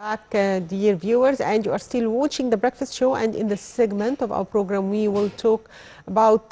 Back, dear viewers, and you are still watching The Breakfast Show, and in this segment of our program we will talk about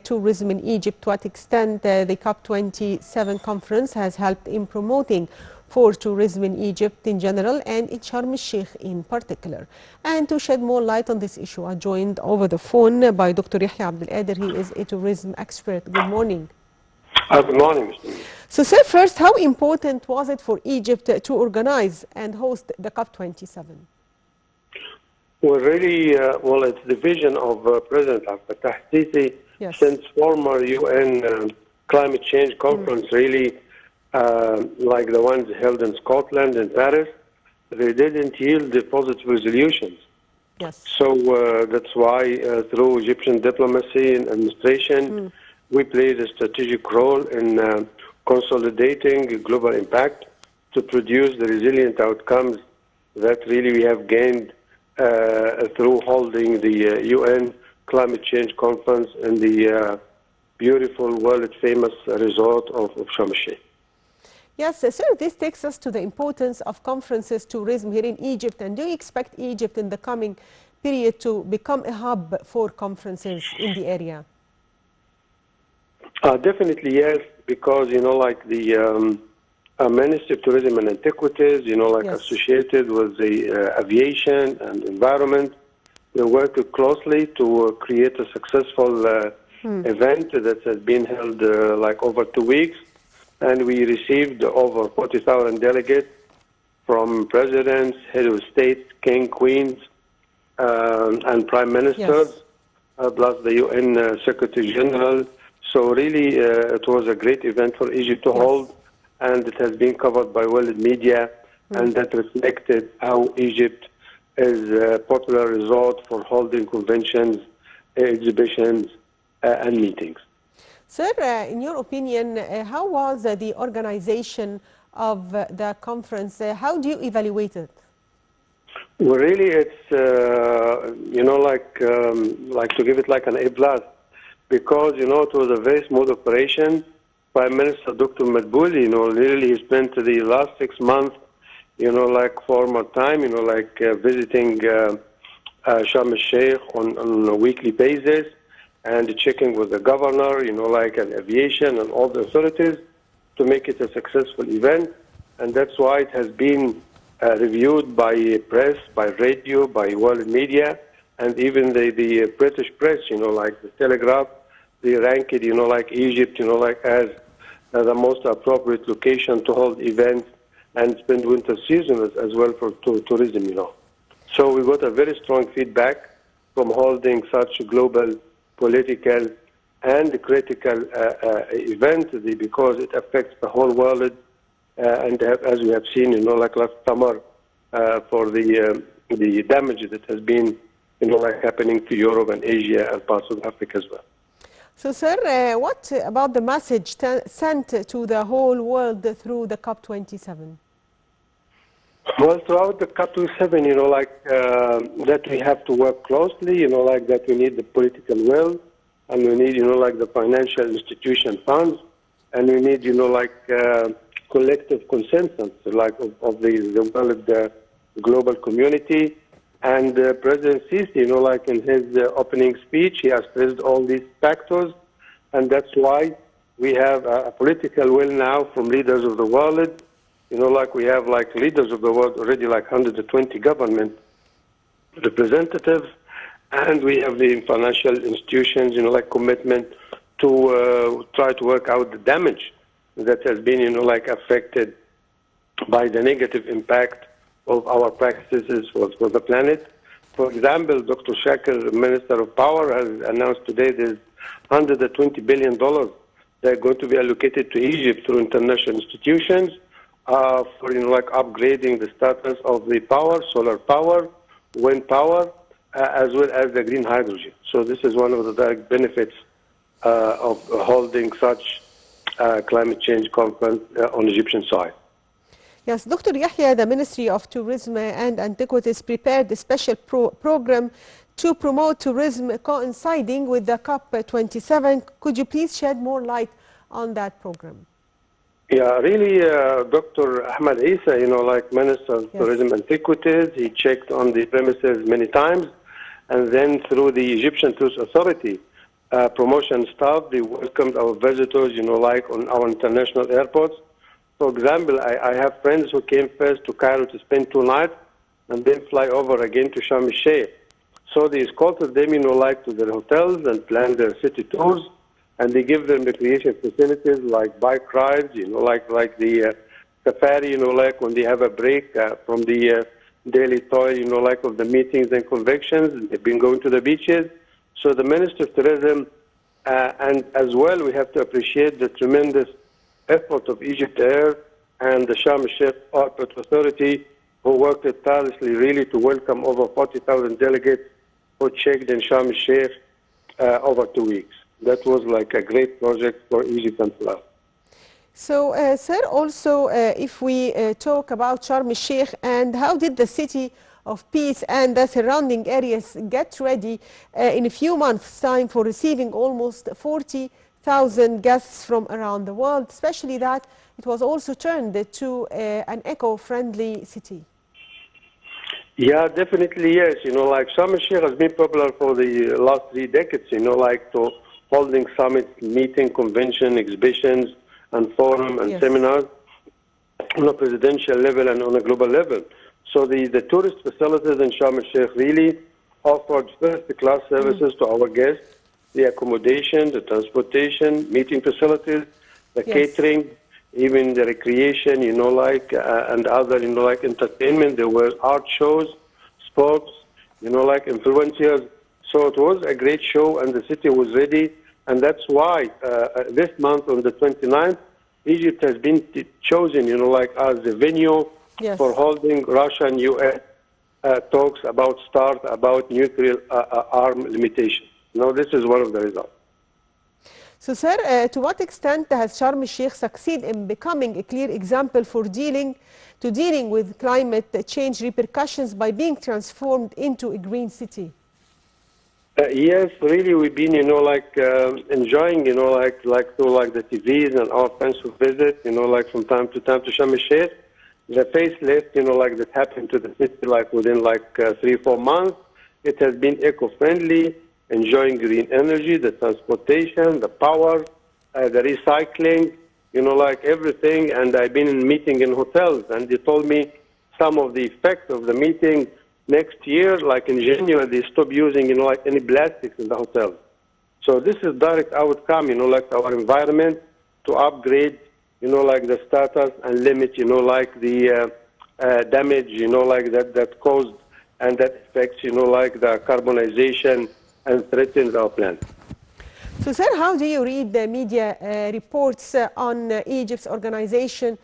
tourism in Egypt, to what extent the COP27 conference has helped in promoting for tourism in Egypt in general and in Sharm el-Sheikh in particular. And to shed more light on this issue, I joined over the phone by Dr. Yehya Abdul. He is a tourism expert. Good morning. Good morning, Mr. So, sir, first, how important was it for Egypt to organize and host the COP27? Well, really, it's the vision of President Abdul Yes. since former UN climate change conference, really, like the ones held in Scotland and Paris, they didn't yield the positive resolutions. Yes. So that's why through Egyptian diplomacy and administration, we played a strategic role in consolidating global impact to produce the resilient outcomes that really we have gained through holding the UN Climate Change Conference in the beautiful, world-famous resort of Sharm el-Sheikh. Yes, sir, this takes us to the importance of conferences tourism here in Egypt. And do you expect Egypt in the coming period to become a hub for conferences in the area? Definitely, yes, because, like the Ministry of Tourism and Antiquities, Yes. associated with the aviation and environment, they worked closely to create a successful event that has been held over 2 weeks. And we received over 40,000 delegates from presidents, head of states, king, queens, and prime ministers, plus the UN Secretary General. So really, it was a great event for Egypt to hold, and it has been covered by world media, and that reflected how Egypt is a popular resort for holding conventions, exhibitions, and meetings. Sir, in your opinion, how was the organization of the conference? How do you evaluate it? Well, really, it's, like to give it like an A+. Because, it was a very smooth operation. Prime Minister Dr. Madbouli, really he spent the last 6 months, former time, visiting Sharm el-Sheikh on a weekly basis and checking with the governor, and aviation and all the authorities to make it a successful event. And that's why it has been reviewed by press, by radio, by world media, and even the British press, like the Telegraph. They ranked it, Egypt, as the most appropriate location to hold events and spend winter season as well for tourism, So we got a very strong feedback from holding such a global, political, and critical event because it affects the whole world. And as we have seen, last summer, for the damage that has been, happening to Europe and Asia and parts of Africa as well. So, sir, what about the message sent to the whole world through the COP27? Well, throughout the COP27, that we have to work closely, that we need the political will, and we need, the financial institution funds, and we need, collective consensus, of the world, global community. And President Sisi, in his opening speech, he has stressed all these factors, and that's why we have a political will now from leaders of the world. We have leaders of the world already, 120 government representatives, and we have the financial institutions, commitment to try to work out the damage that has been, affected by the negative impact of our practices for the planet. For example, Dr. Shakir, Minister of Power, has announced today there's $120 billion that are going to be allocated to Egypt through international institutions for, upgrading the status of the power, solar power, wind power, as well as the green hydrogen. So this is one of the direct benefits of holding such climate change conference on the Egyptian side. Yes, Dr. Yehya, the Ministry of Tourism and Antiquities prepared a special program to promote tourism coinciding with the COP27. Could you please shed more light on that program? Yeah, really, Dr. Ahmed Isa, like Minister of Yes. Tourism and Antiquities, he checked on the premises many times, and then through the Egyptian Tourist Authority promotion staff, they welcomed our visitors, like on our international airports. For example, I have friends who came first to Cairo to spend 2 nights and then fly over again to Sharm el-Sheikh. So they escorted them, like to their hotels and planned their city tours, and they give them recreation facilities like bike rides, like the safari, like when they have a break from the daily toil, like of the meetings and conventions. They've been going to the beaches. So the Minister of Tourism, and as well, we have to appreciate the tremendous effort of Egypt Air and the Sharm el-Sheikh Airport Authority, who worked tirelessly really to welcome over 40,000 delegates who checked in Sharm el-Sheikh over 2 weeks. That was like a great project for Egypt and for us. So, sir, also if we talk about Sharm el-Sheikh, and how did the city of peace and the surrounding areas get ready in a few months' time for receiving almost 40,000 guests from around the world, especially that it was also turned to an eco-friendly city? Yeah, definitely, yes. Like Sharm el-Sheikh has been popular for the last 3 decades, like to holding summits, meeting, convention, exhibitions, and forum and Yes. seminars on a presidential level and on a global level. So the tourist facilities in Sharm el-Sheikh really offered first-class services to our guests, the accommodation, the transportation, meeting facilities, the Yes. catering, even the recreation, and other, like entertainment. There were art shows, sports, like influencers. So it was a great show, and the city was ready. And that's why this month, on the 29th, Egypt has been chosen, like as the venue Yes. for holding Russia and U.S. Talks about nuclear arm limitation. This is one of the results. So, sir, to what extent has Sharm el-Sheikh succeed in becoming a clear example for dealing with climate change repercussions by being transformed into a green city? Yes, really, we've been, enjoying, like the TVs and our friends who visit, like from time to Sharm el-Sheikh. The facelift, like that happened to the city, like within 3-4 months. It has been eco-friendly, enjoying green energy, the transportation, the power, the recycling, like everything. And I've been in meeting in hotels, and they told me some of the effects of the meeting. Next year, like in January, they stop using, like any plastics in the hotels. So this is direct outcome, like our environment to upgrade, like the status and limit, like the damage, like that caused and that affects, like the carbonization and threatens our planet. So, sir, how do you read the media reports on Egypt's organization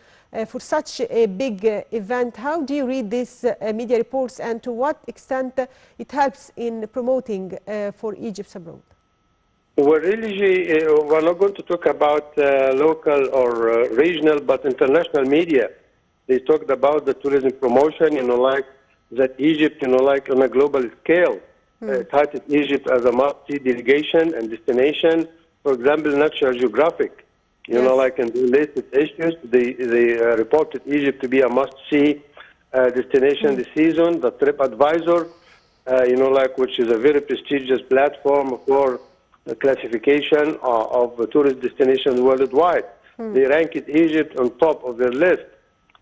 for such a big event? How do you read these media reports, and to what extent it helps in promoting for Egypt abroad? Well, really, we're not going to talk about local or regional, but international media. They talked about the tourism promotion, like that Egypt, like on a global scale, cited Egypt as a must-see delegation and destination. For example, National Geographic, like in the latest issues, they reported Egypt to be a must-see destination this season. The TripAdvisor, like which is a very prestigious platform for classification of tourist destinations worldwide. They ranked Egypt on top of their list.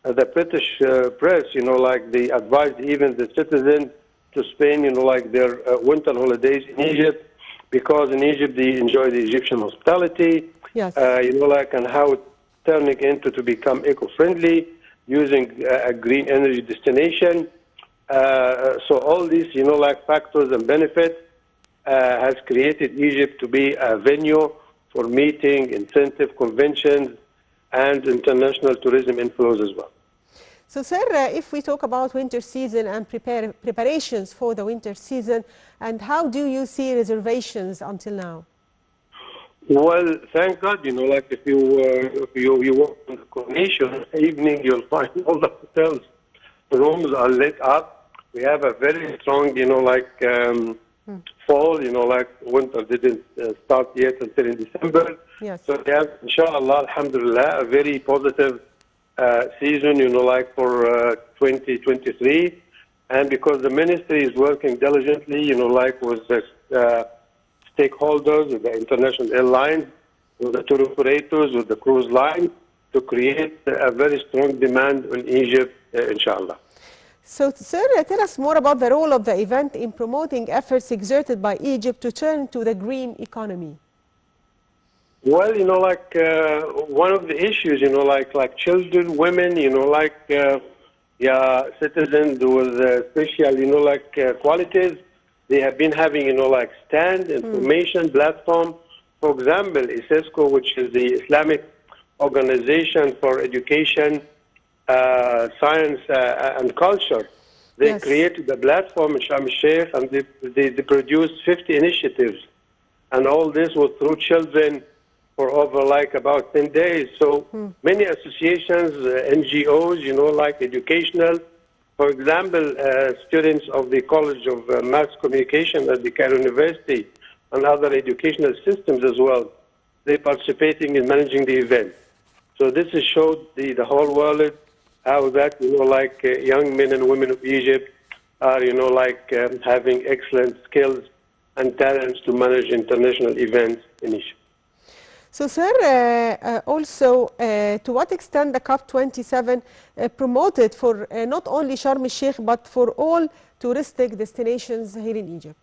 The British press, like they advised even the citizens to spend, like their winter holidays in Egypt, because in Egypt they enjoy the Egyptian hospitality, Yes. Like and how it's turning into to become eco-friendly, using a green energy destination. So all these, like factors and benefits has created Egypt to be a venue for meeting, incentive, conventions, and international tourism inflows as well. So, sir, if we talk about winter season and preparations for the winter season, and how do you see reservations until now? Well, thank God, like if you walk on the Coronation evening, you'll find all the hotels, the rooms are lit up. We have a very strong, fall, like winter didn't start yet until in December. Yes. So they have, inshallah, alhamdulillah, a very positive season, like for 2023. And because the ministry is working diligently, like with the stakeholders, with the international airlines, with the tour operators, with the cruise line, to create a very strong demand in Egypt, inshallah. So, sir, tell us more about the role of the event in promoting efforts exerted by Egypt to turn to the green economy. Well, like one of the issues, like children, women, citizens with special, qualities, they have been having, like stand, information, platform. For example, ISESCO, which is the Islamic Organization for Education, Science and Culture, they created a platform in Sharm el-Sheikh, and they produced 50 initiatives. And all this was through children for over like about 10 days. So many associations, NGOs, like educational. For example, students of the College of Mass Communication at the Cairo University and other educational systems as well, they participating in managing the event. So this has showed the whole world how that, young men and women of Egypt are, having excellent skills and talents to manage international events in Egypt. So, sir, also, to what extent the COP27 promoted for not only Sharm el-Sheikh, but for all touristic destinations here in Egypt?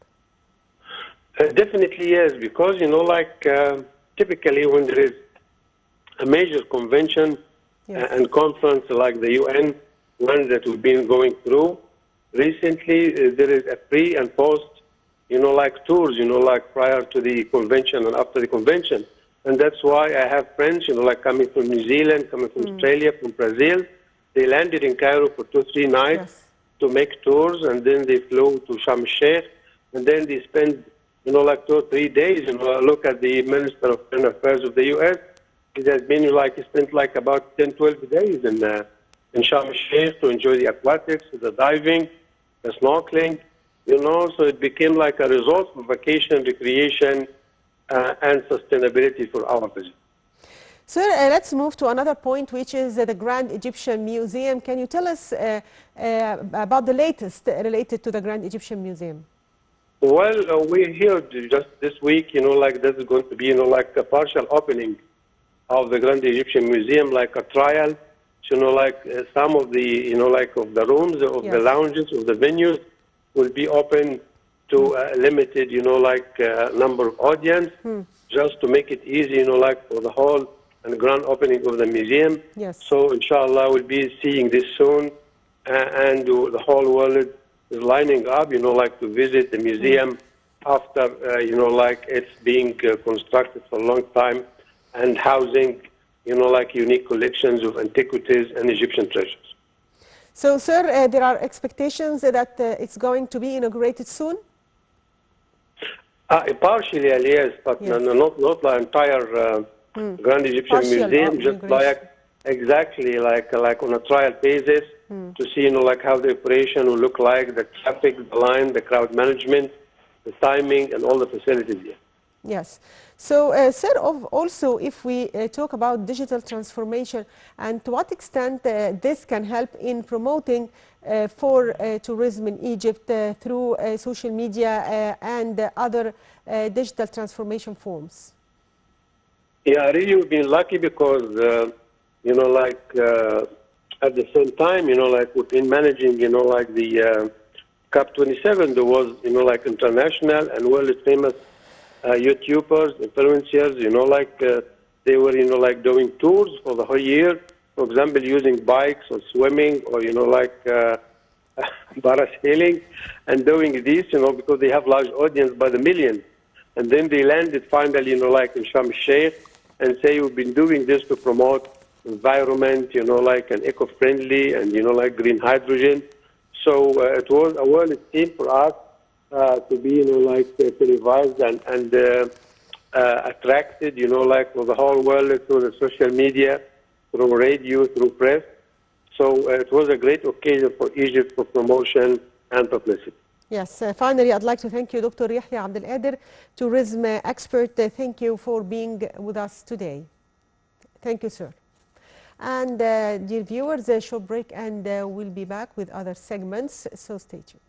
Definitely, yes, because, typically when there is a major convention and conference like the UN, one that we've been going through, recently there is a pre and post, tours, prior to the convention and after the convention. And that's why I have friends, coming from New Zealand, coming from Australia, from Brazil. They landed in Cairo for 2-3 nights to make tours, and then they flew to Sharm el-Sheikh, and then they spent, 2 or 3 days. Look at the Minister of Foreign Affairs of the U.S. It has been he spent about 10, 12 days in Sharm el-Sheikh to enjoy the aquatics, the diving, the snorkeling, so it became like a resort for vacation, recreation, and sustainability for our visit. Sir, let's move to another point, which is the Grand Egyptian Museum. Can you tell us about the latest related to the Grand Egyptian Museum? Well, we're here just this week, this is going to be, a partial opening of the Grand Egyptian Museum, like a trial. Some of the, of the rooms, of the lounges, of the venues will be open to a limited, number of audience, just to make it easy, for the whole and grand opening of the museum. Yes. So, inshallah, we'll be seeing this soon, and the whole world is lining up, to visit the museum after, it's being constructed for a long time and housing, unique collections of antiquities and Egyptian treasures. So, sir, there are expectations that it's going to be inaugurated soon? Partially, yes, but not the entire Grand Egyptian Museum, just exactly like on a trial basis to see, how the operation will look like, the traffic, the line, the crowd management, the timing, and all the facilities here. Yes. So, sir, also if we talk about digital transformation and to what extent this can help in promoting for tourism in Egypt through social media and other digital transformation forms? Yeah, really we've been lucky because, at the same time, we've been managing, the COP27, there was, international and world famous YouTubers, influencers, they were, doing tours for the whole year, for example, using bikes or swimming or, parasailing and doing this, because they have large audience by the millions. And then they landed finally, in Sharm el-Sheikh and say, we've been doing this to promote environment, and eco-friendly and, green hydrogen. So it was a world theme for us to be, televised and attracted, for the whole world through the social media, through radio, through press. So it was a great occasion for Egypt for promotion and publicity. Yes, finally, I'd like to thank you, Dr. Yehya Abdul, tourism expert. Thank you for being with us today. Thank you, sir. And dear viewers, a short break and we'll be back with other segments, so stay tuned.